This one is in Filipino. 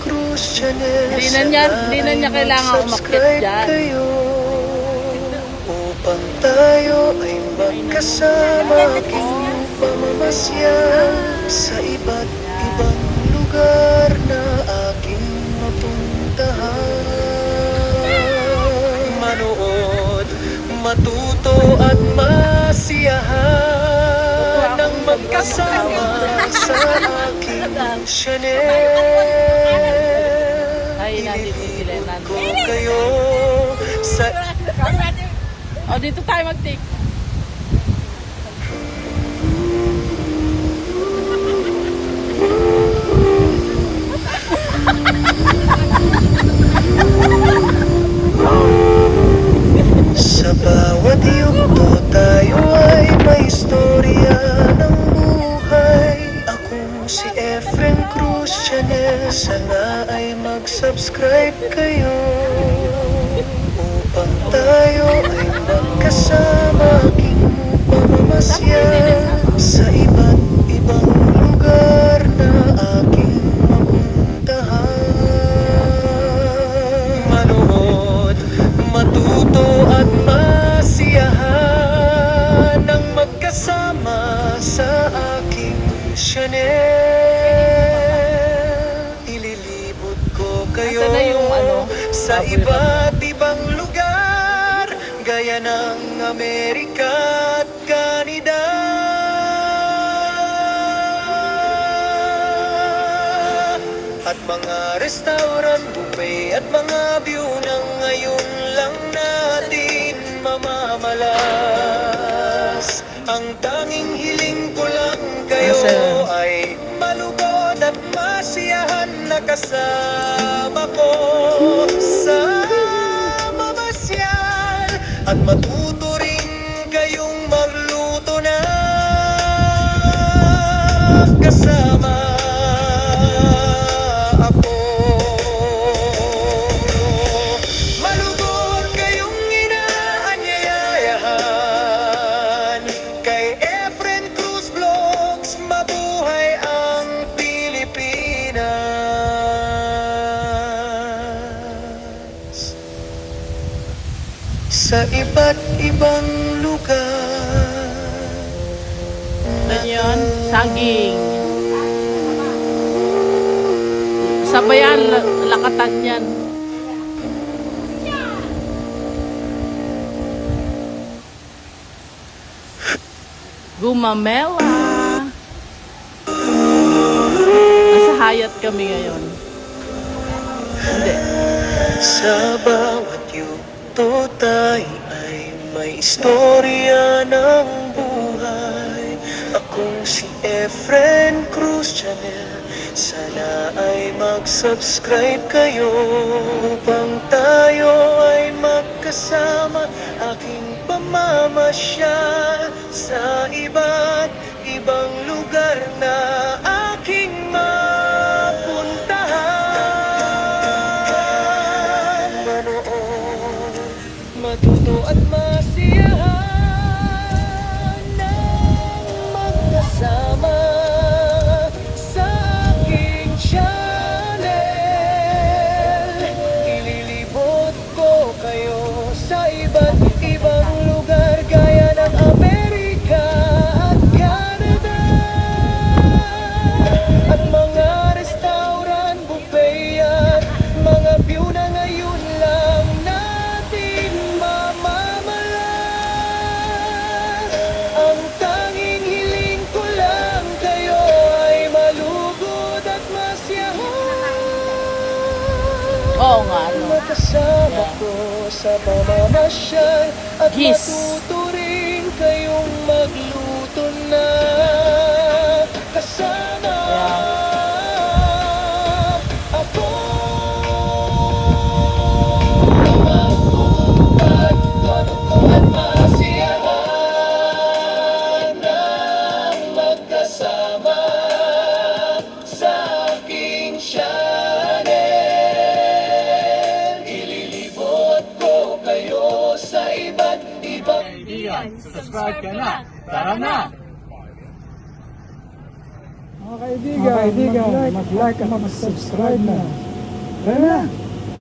Cruz Channel. Di na niya kailangan umakyat dyan. Kayo, upang tayo ay magkasama, aking pamamasyan sa iba't ibang lugar na aking mapuntahan. Manood, matuto at masiyahan ng magkasama sa aking channel. Ay, nandito sila. Ko kayo sa... O, dito tayo mag-take. Sa bawat yugto tayo ay may istorya ng buhay. Ako si Efren Cruz Channel. Sana ay mag-subscribe kayo upang tayo ay magkasama, aking pamamasyan sa iba't ibang lugar na aking mapuntahan. Manood, matuto at masiyahan ng magkasama sa aking channel. Ililibot ko kayo Nasaan na yung sa iba't ibang lugar, gaya ng Amerika at Canada. At mga restaurant, buffet at mga view na ngayon lang natin mamamalas. Ang tanging hiling ko lang kayo ay malugod at masiyahan na kasama ko sa mamasyal, at matuto rin kayong magluto na kasama ako. Malugod kayong inaanyayahan kay Efren Cruz Vlogs. Mabuhay ang Pilipinas sa iba't ibang lugar. Ano yun? Saging. Sabayan, lakatan yan. Gumamela. Nasa Hyatt kami ngayon. Hindi. Sa bawat yugto tayo ay may istorya ng buhay. Akong si Efren Cruz Channel. Sana ay mag-subscribe kayo upang tayo ay magkasama, aking pamamasyal sa iba't ibang lugar na aking mapuntahan. Manood, matuto at masiyahan ng magkasama sa aking channel. Ililibot ko kayo sa iba't ibang lugar, gaya ng Amerika at Canada. At mga restaurant, buffet at mga view na ngayon lang natin mamamalas. Ang tanging hiling ko lang kayo ay malugod at masiyahan. Oo nga, no? Makasama ko sa pamamasyal, at Gis. matuto rin kayong magluto na kasama ako. At masiyahan ng magkasama sa aking channel. Ililibot ko kayo sa iba't ibang... Subscribe ka na. Tara na! Mga kaibigan, mag-like at mag-subscribe na. Tara na!